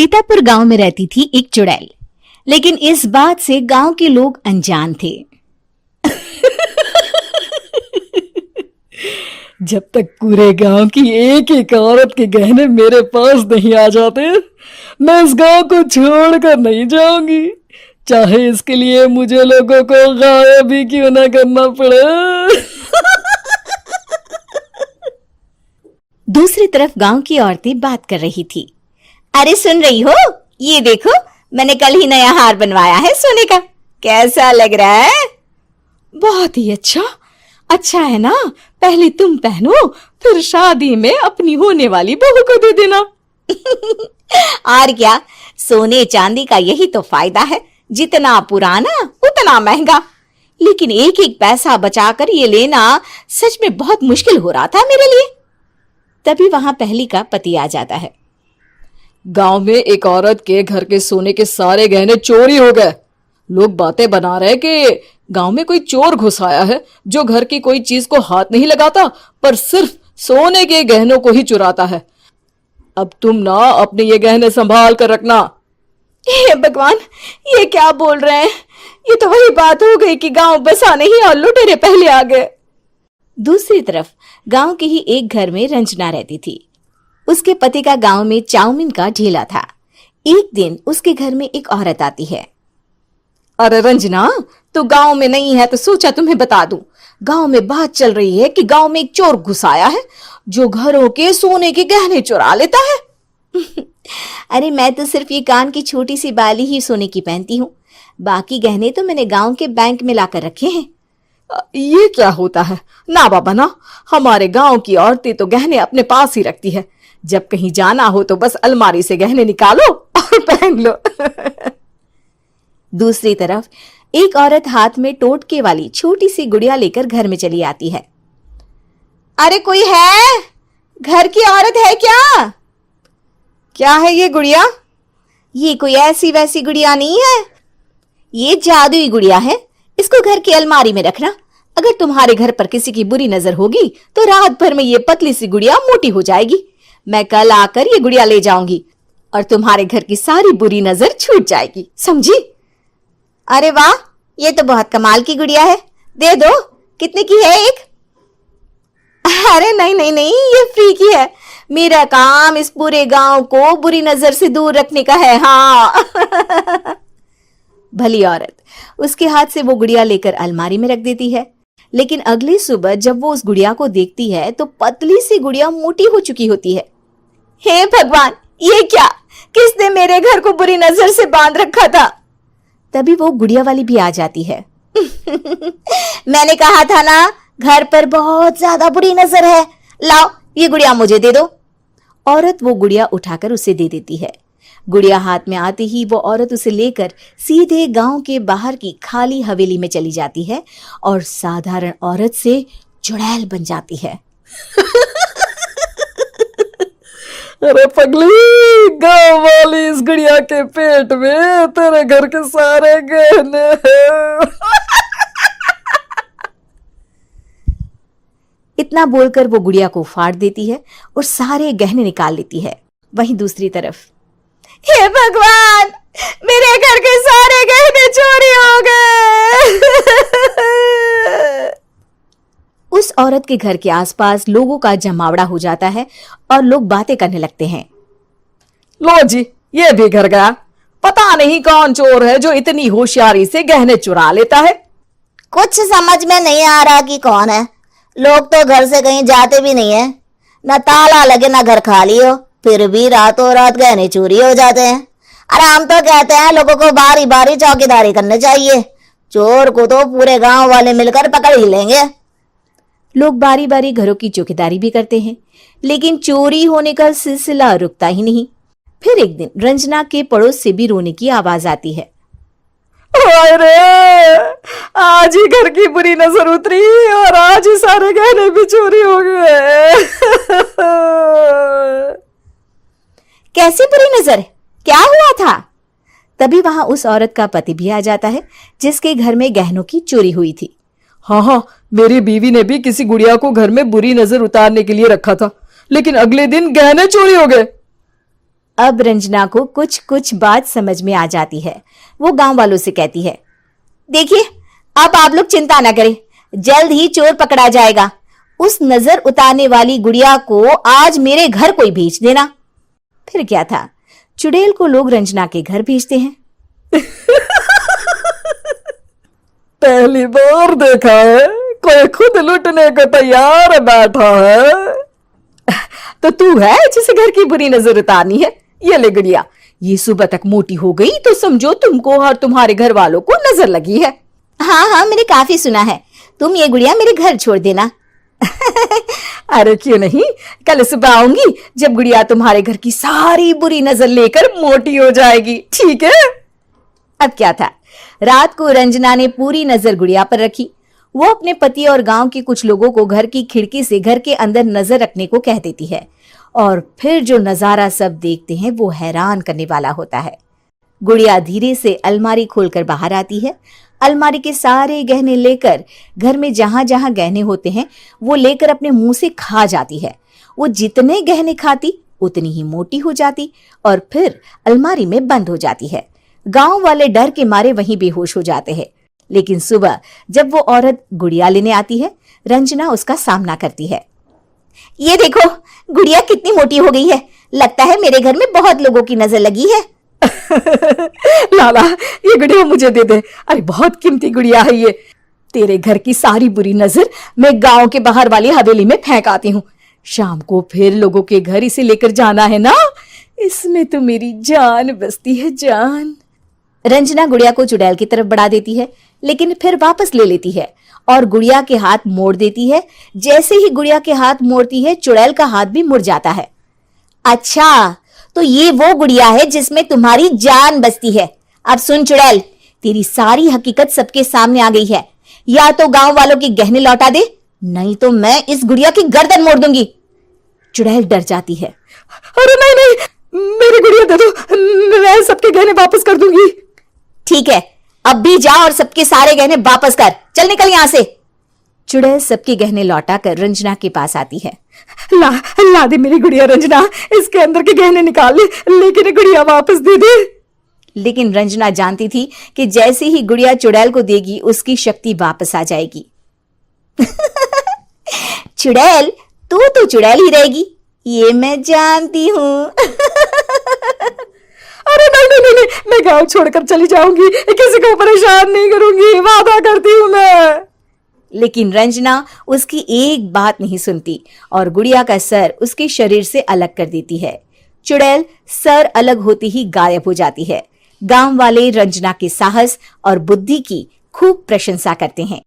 सीतापुर गांव में रहती थी एक चुड़ैल, लेकिन इस बात से गांव के लोग अनजान थे। जब तक पूरे गांव की एक एक औरत के गहने मेरे पास नहीं आ जाते, मैं इस गांव को छोड़कर नहीं जाऊंगी, चाहे इसके लिए मुझे लोगों को गायब भी क्यों ना करना पड़े। दूसरी तरफ गांव की औरतें बात कर रही थी। अरे सुन रही हो, ये देखो मैंने कल ही नया हार बनवाया है सोने का, कैसा लग रहा है? बहुत ही अच्छा है ना, पहले तुम पहनो, फिर शादी में अपनी होने वाली बहू को दे देना। और क्या, सोने चांदी का यही तो फायदा है, जितना पुराना उतना महंगा। लेकिन एक एक पैसा बचाकर ये लेना सच में बहुत मुश्किल हो रहा था मेरे लिए। तभी वहां पहली का पति आ जाता है। गांव में एक औरत के घर के सोने के सारे गहने चोरी हो गए। लोग बातें बना रहे कि गांव में कोई चोर घुस आया है जो घर की कोई चीज को हाथ नहीं लगाता, पर सिर्फ सोने के गहनों को ही चुराता है। अब तुम ना अपने ये गहने संभाल कर रखना। हे भगवान, ये क्या बोल रहे हैं? ये तो वही बात हो गई कि गांव बसा नहीं और लुटेरे पहले आ गए। दूसरी तरफ गांव के ही एक घर में रंजना रहती थी। उसके पति का गांव में चाउमीन का ठेला था। एक दिन उसके घर में एक औरत आती है। अरे रंजना, तू गांव में नहीं है तो सोचा तुम्हें बता दूं। गांव में बात चल रही है कि गांव में एक चोर घुस आया है जो घरों के सोने के गहने चुरा लेता है। अरे मैं तो सिर्फ ये कान की छोटी सी बाली ही सोने की पहनती हूँ, बाकी गहने तो मैंने गांव के बैंक में लाकर रखे हैं। ये क्या होता है? ना बाबा ना, हमारे गांव की औरतें तो गहने अपने पास ही रखती है। जब कहीं जाना हो तो बस अलमारी से गहने निकालो और पहन लो। दूसरी तरफ एक औरत हाथ में टोटके वाली छोटी सी गुड़िया लेकर घर में चली आती है। अरे कोई है? घर की औरत है क्या? क्या है ये गुड़िया? ये कोई ऐसी वैसी गुड़िया नहीं है, ये जादुई गुड़िया है। इसको घर की अलमारी में रखना। अगर तुम्हारे घर पर किसी की बुरी नजर होगी तो रात भर में ये पतली सी गुड़िया मोटी हो जाएगी। मैं कल आकर ये गुड़िया ले जाऊंगी और तुम्हारे घर की सारी बुरी नजर छूट जाएगी, समझी? अरे वाह, ये तो बहुत कमाल की गुड़िया है, दे दो। कितने की है एक? अरे नहीं नहीं नहीं, ये फ्री की है। मेरा काम इस पूरे गांव को बुरी नजर से दूर रखने का है। हाँ। भली औरत उसके हाथ से वो गुड़िया लेकर अलमारी में रख देती है। लेकिन अगली सुबह जब वो उस गुड़िया को देखती है तो पतली सी गुड़िया मोटी हो चुकी होती है। हे भगवान, ये क्या? किसने मेरे घर को बुरी नजर से बांध रखा था? तभी वो गुड़िया वाली भी आ जाती है। मैंने कहा था ना, घर पर बहुत ज्यादा बुरी नजर है। लाओ, ये गुड़िया मुझे दे दो। औरत वो गुड़िया उठाकर उसे दे देती है। गुड़िया हाथ में आते ही वो औरत उसे लेकर सीधे गांव के बाहर की खाली हवेली में चली जाती है और साधारण औरत से चुड़ैल बन जाती है। अरे पगली, गांव वाली इस गुड़िया के पेट में तेरे घर के सारे गहने हैं। इतना बोलकर वो गुड़िया को फाड़ देती है और सारे गहने निकाल लेती है। वहीं दूसरी तरफ, हे भगवान, मेरे घर के सारे गहने चोरी हो गए। उस औरत के घर के आसपास लोगों का जमावड़ा हो जाता है और लोग बातें करने लगते हैं। लो जी, ये भी घर गया। पता नहीं कौन चोर है जो इतनी होशियारी से गहने चुरा लेता है। कुछ समझ में नहीं आ रहा कि कौन है। लोग तो घर से कहीं जाते भी नहीं है, न ताला लगे न घर खाली हो, फिर भी रातों रात गहने चोरी हो जाते हैं। अरे हम तो कहते हैं लोगों को बारी बारी चौकीदारी करनी चाहिए, चोर को तो पूरे गांव वाले मिलकर पकड़ ही लेंगे। लोग बारी बारी घरों की चौकीदारी भी करते हैं, लेकिन चोरी होने का सिलसिला रुकता ही नहीं। फिर एक दिन रंजना के पड़ोस से भी रोने की आवाज आती है। अरे आज ही घर की बुरी नजर उतरी और आज ही सारे गहने भी चोरी हो गए। कैसी बुरी नजर? क्या हुआ था? तभी वहां उस औरत का पति भी आ जाता है जिसके घर में गहनों की चोरी हुई थी। हाँ, मेरी बीवी ने भी किसी गुड़िया को घर में बुरी नजर उतारने के लिए रखा था, लेकिन अगले दिन गहने चोरी हो गए। अब रंजना को कुछ कुछ बात समझ में आ जाती है। वो गांव वालों से कहती है, देखिए अब आप लोग चिंता ना करें, जल्द ही चोर पकड़ा जाएगा। उस नजर उतारने वाली गुड़िया को आज मेरे घर कोई भेज देना। फिर क्या था, चुड़ैल को लोग रंजना के घर भेजते हैं। पहली बार देखा है कोई खुद लुटने को तैयार बैठा है। तो तू है जिसे घर की बुरी नजर उतारनी है? ये ले गुड़िया, ये सुबह तक मोटी हो गई तो समझो तुमको और तुम्हारे घर वालों को नजर लगी है। हाँ हाँ, मैंने काफी सुना है। तुम ये गुड़िया मेरे घर छोड़ देना। अरे क्यों नहीं, कल सुबह आऊंगी जब गुड़िया तुम्हारे घर की सारी बुरी नजर लेकर मोटी हो जाएगी, ठीक है? अब क्या था, रात को रंजना ने पूरी नजर गुड़िया पर रखी। वो अपने पति और गांव के कुछ लोगों को घर की खिड़की से घर के अंदर नजर रखने को कह देती है, और फिर जो नजारा सब देखते हैं वो हैरान करने वाला होता है। गुड़िया धीरे से अलमारी खोलकर बाहर आती है। अलमारी के सारे गहने लेकर घर में जहां जहां गहने होते हैं वो लेकर अपने मुंह से खा जाती है। वो जितने गहने खाती उतनी ही मोटी हो जाती और फिर अलमारी में बंद हो जाती है। गांव वाले डर के मारे वहीं बेहोश हो जाते हैं। लेकिन सुबह जब वो औरत गुड़िया लेने आती है, रंजना उसका सामना करती है। ये देखो गुड़िया कितनी मोटी हो गई है, लगता है मेरे घर में बहुत लोगों की नजर लगी है। लाला ये गुड़िया मुझे दे दे, अरे बहुत कीमती गुड़िया है ये। तेरे घर की सारी बुरी नजर मैं गांव के बाहर वाली हवेली में फेंक आती हूँ। शाम को फिर लोगों के घर इसे लेकर जाना है ना, इसमें तो मेरी जान बसती है, जान। रंजना गुड़िया को चुड़ैल की तरफ बढ़ा देती है, लेकिन फिर वापस ले लेती है और गुड़िया के हाथ मोड़ देती है। जैसे ही गुड़िया के हाथ मोड़ती है, चुड़ैल का हाथ भी मुड़ जाता है। अच्छा, तो ये वो गुड़िया है जिसमें तुम्हारी जान बसती है। अब सुन चुड़ैल, तेरी सारी हकीकत सबके सामने आ गई है। या तो गांव वालों के गहने लौटा दे, नहीं तो मैं इस गुड़िया की गर्दन मोड़ दूंगी। चुड़ैल डर जाती है। अरे नहीं नहीं, मेरी गुड़िया दे दो, मैं सबके गहने वापस कर दूंगी। ठीक है, अब भी जा और सबके सारे गहने वापस कर। चल निकल यहां से। चुड़ैल सबके गहने लौटाकर रंजना के पास आती है। ला दे मेरी गुड़िया रंजना, इसके अंदर के गहने निकाल ले, लेकिन गुड़िया वापस दे दे। लेकिन रंजना जानती थी कि जैसे ही गुड़िया चुड़ैल को देगी उसकी शक्ति वापस आ जाएगी। चुड़ैल, तू तो चुड़ैल ही रहेगी, ये मैं जानती हूँ। अरे नहीं नहीं नहीं, मैं गांव छोड़कर चली जाऊंगी, किसी को परेशान नहीं करूंगी, वादा करती हूँ मैं। लेकिन रंजना उसकी एक बात नहीं सुनती और गुड़िया का सर उसके शरीर से अलग कर देती है। चुड़ैल सर अलग होते ही गायब हो जाती है। गांव वाले रंजना के साहस और बुद्धि की खूब प्रशंसा करते हैं।